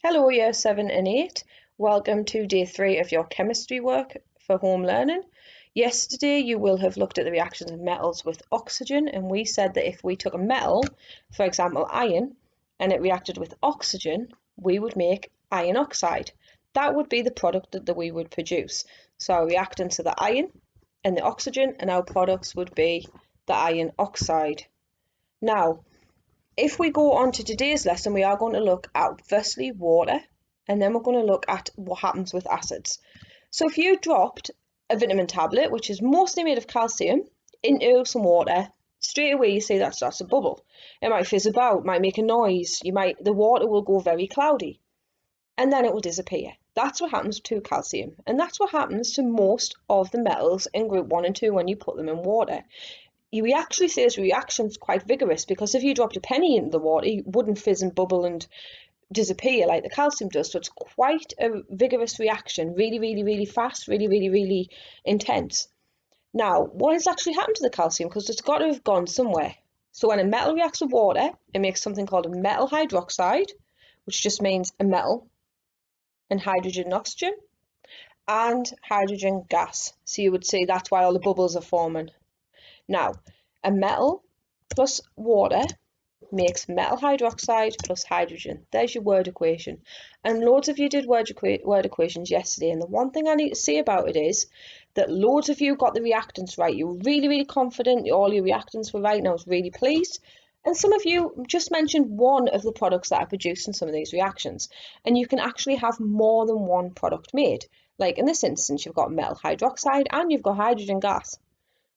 Hello, Year 7 and 8. Welcome to day 3 of your chemistry work for home learning. Yesterday you will have looked at the reactions of metals with oxygen, and we said that if we took a metal, for example iron, and it reacted with oxygen, we would make iron oxide. That would be the product that we would produce. So our reactants are the iron and the oxygen, and our products would be the iron oxide. Now, if we go on to today's lesson, we are going to look at firstly water, and then we're going to look at what happens with acids. So if you dropped a vitamin tablet, which is mostly made of calcium, into some water, straight away you see that starts to bubble. It might fizz about, might make a noise, the water will go very cloudy, and then it will disappear. That's what happens to calcium, and that's what happens to most of the metals in group 1 and 2 when you put them in water. We actually say this reaction's quite vigorous, because if you dropped a penny into the water, it wouldn't fizz and bubble and disappear like the calcium does. So it's quite a vigorous reaction, really fast, really intense. Now, what has actually happened to the calcium? Because it's got to have gone somewhere. So when a metal reacts with water, it makes something called a metal hydroxide, which just means a metal and hydrogen and oxygen, and hydrogen gas. So you would see that's why all the bubbles are forming. Now, a metal plus water makes metal hydroxide plus hydrogen. There's your word equation. And loads of you did word equations yesterday, and the one thing I need to say about it is that loads of you got the reactants right. You were really confident all your reactants were right, and I was really pleased. And some of you just mentioned one of the products that are produced in some of these reactions, and you can actually have more than one product made. Like in this instance, you've got metal hydroxide and you've got hydrogen gas.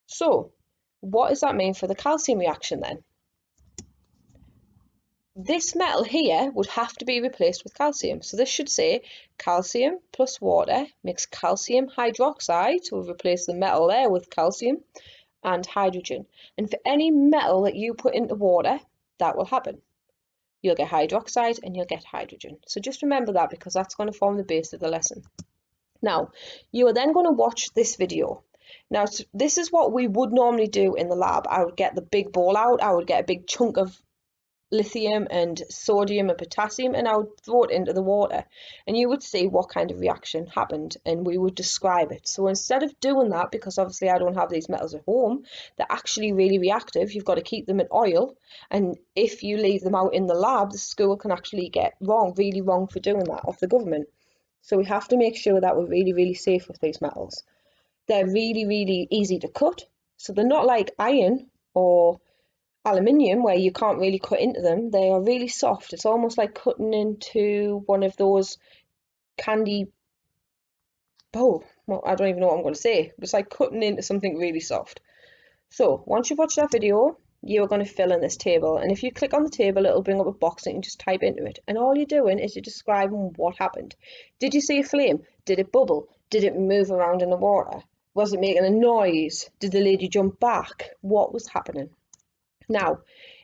So what does that mean for the calcium reaction then? This metal here would have to be replaced with calcium. So this should say calcium plus water makes calcium hydroxide. So we've replaced the metal there with calcium and hydrogen. And for any metal that you put into water, that will happen. You'll get hydroxide and you'll get hydrogen. So just remember that, because that's going to form the base of the lesson. Now, you are then going to watch this video. Now, this is what we would normally do in the lab. I would get the big ball out, I would get a big chunk of lithium and sodium and potassium, and I would throw it into the water, and you would see what kind of reaction happened, and we would describe it. So instead of doing that, because obviously I don't have these metals at home, they're actually really reactive. You've got to keep them in oil, and if you leave them out in the lab, the school can actually get really wrong for doing that off the government. So we have to make sure that we're really safe with these metals. They're really easy to cut, so they're not like iron or aluminium where you can't really cut into them. They are really soft. It's almost like cutting into one of those candy, well, I don't even know what I'm going to say. It's like cutting into something really soft. So once you've watched that video, you're going to fill in this table, and if you click on the table, it'll bring up a box and you can just type into it, and all you're doing is you're describing what happened. Did you see a flame? Did it bubble? Did it move around in the water? Was it making a noise? Did the lady jump back? What was happening? Now,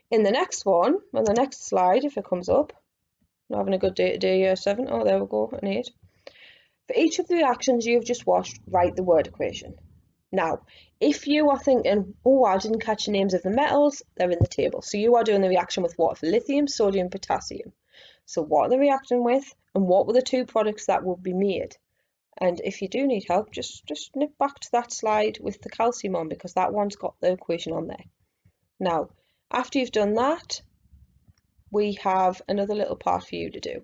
in the next one, on the next slide, if it comes up, I'm having a good day today, year 7. Oh, there we go, an 8. For each of the reactions you've just watched, write the word equation. Now, if you are thinking, oh, I didn't catch the names of the metals, they're in the table. So you are doing the reaction with what? For lithium, sodium, potassium. So what are they reacting with, and what were the two products that will be made? And if you do need help, just nip back to that slide with the calcium on, because that one's got the equation on there. Now, after you've done that, we have another little part for you to do.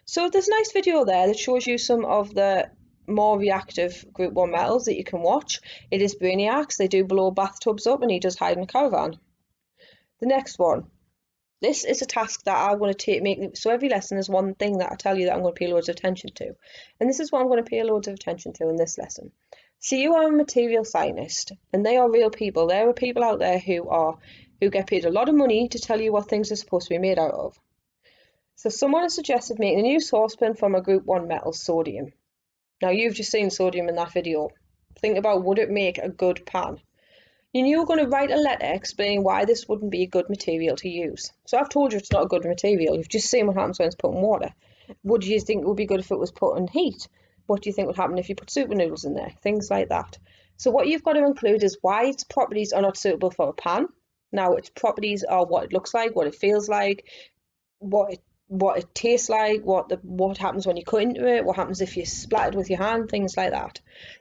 So there's a nice video there that shows you some of the more reactive group 1 metals that you can watch. It is Brainiacs. They do blow bathtubs up, and he does hide in a caravan. The next one. This is a task that I want to make. So every lesson is one thing that I tell you that I'm going to pay loads of attention to. And this is what I'm going to pay loads of attention to in this lesson. So you are a material scientist, and they are real people. There are people out there who get paid a lot of money to tell you what things are supposed to be made out of. So someone has suggested making a new saucepan from a group 1 metal, sodium. Now you've just seen sodium in that video. Think about, would it make a good pan? And you're going to write a letter explaining why this wouldn't be a good material to use. So I've told you it's not a good material. You've just seen what happens when it's put in water. What do you think would be good if it was put in heat? What do you think would happen if you put super noodles in there? Things like that. So what you've got to include is why its properties are not suitable for a pan. Now, its properties are what it looks like, what it feels like, what what it tastes like, what happens when you cut into it, what happens if you splat it with your hand, things like that.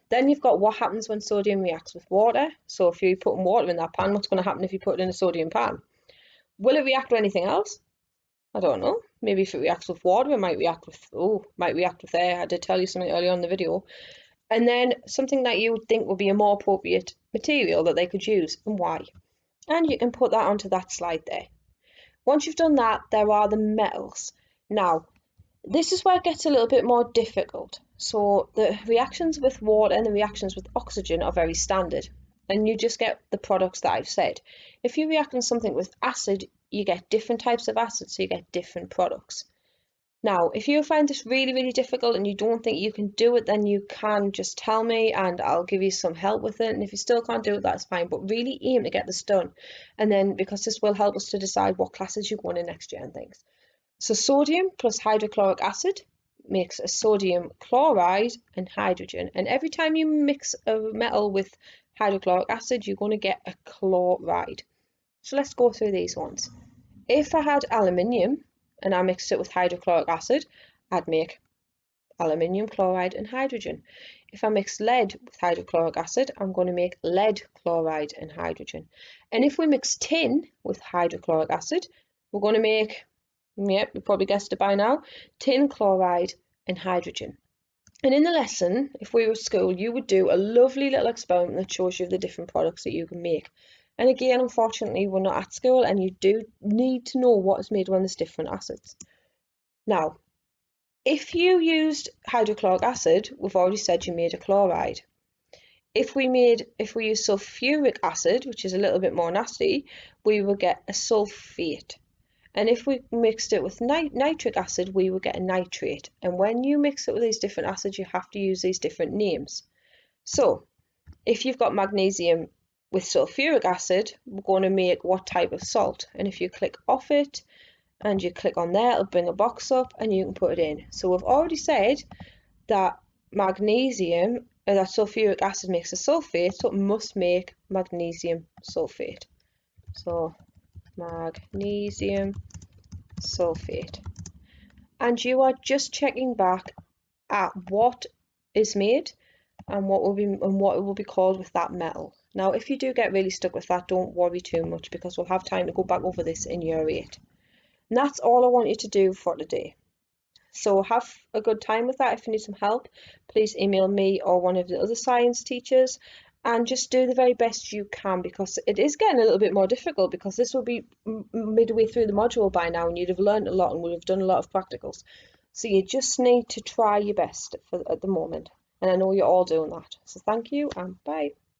Then you've got what happens when sodium reacts with water. So if you're putting water in that pan, what's going to happen if you put it in a sodium pan? Will it react with anything else? I don't know. Maybe if it reacts with water, it might react with air. I did tell you something earlier on in the video. And then something that you would think would be a more appropriate material that they could use, and why. And you can put that onto that slide there. Once you've done that, there are the metals. Now, this is where it gets a little bit more difficult. So the reactions with water and the reactions with oxygen are very standard, and you just get the products that I've said. If you react on something with acid, you get different types of acids, so you get different products. Now, if you find this really, really difficult and you don't think you can do it, then you can just tell me and I'll give you some help with it. And if you still can't do it, that's fine. But really aim to get this done. And then, because this will help us to decide what classes you're going in next year and things. So sodium plus hydrochloric acid makes a sodium chloride and hydrogen. And every time you mix a metal with hydrochloric acid, you're going to get a chloride. So let's go through these ones. If I had aluminium and I mixed it with hydrochloric acid, I'd make aluminium chloride and hydrogen. If I mix lead with hydrochloric acid, I'm going to make lead chloride and hydrogen. And if we mix tin with hydrochloric acid, we're going to make, yep, you probably guessed it by now, tin chloride and hydrogen. And in the lesson, if we were at school, you would do a lovely little experiment that shows you the different products that you can make. And again, unfortunately, we're not at school and you do need to know what is made when there's different acids. Now, if you used hydrochloric acid, we've already said you made a chloride. If we use sulfuric acid, which is a little bit more nasty, we will get a sulfate. And if we mixed it with nitric acid, we would get a nitrate. And when you mix it with these different acids, you have to use these different names. So, if you've got magnesium with sulfuric acid, we're going to make what type of salt. And if you click off it and you click on there, it'll bring a box up and you can put it in. So we've already said that magnesium, that sulfuric acid makes a sulfate, so it must make magnesium sulfate. So magnesium sulfate. And you are just checking back at what is made and what it will be called with that metal. Now, if you do get really stuck with that, don't worry too much because we'll have time to go back over this in year 8. And that's all I want you to do for today. So have a good time with that. If you need some help, please email me or one of the other science teachers and just do the very best you can, because it is getting a little bit more difficult, because this will be midway through the module by now and you'd have learned a lot and would have done a lot of practicals. So you just need to try your best at the moment. And I know you're all doing that. So thank you and bye.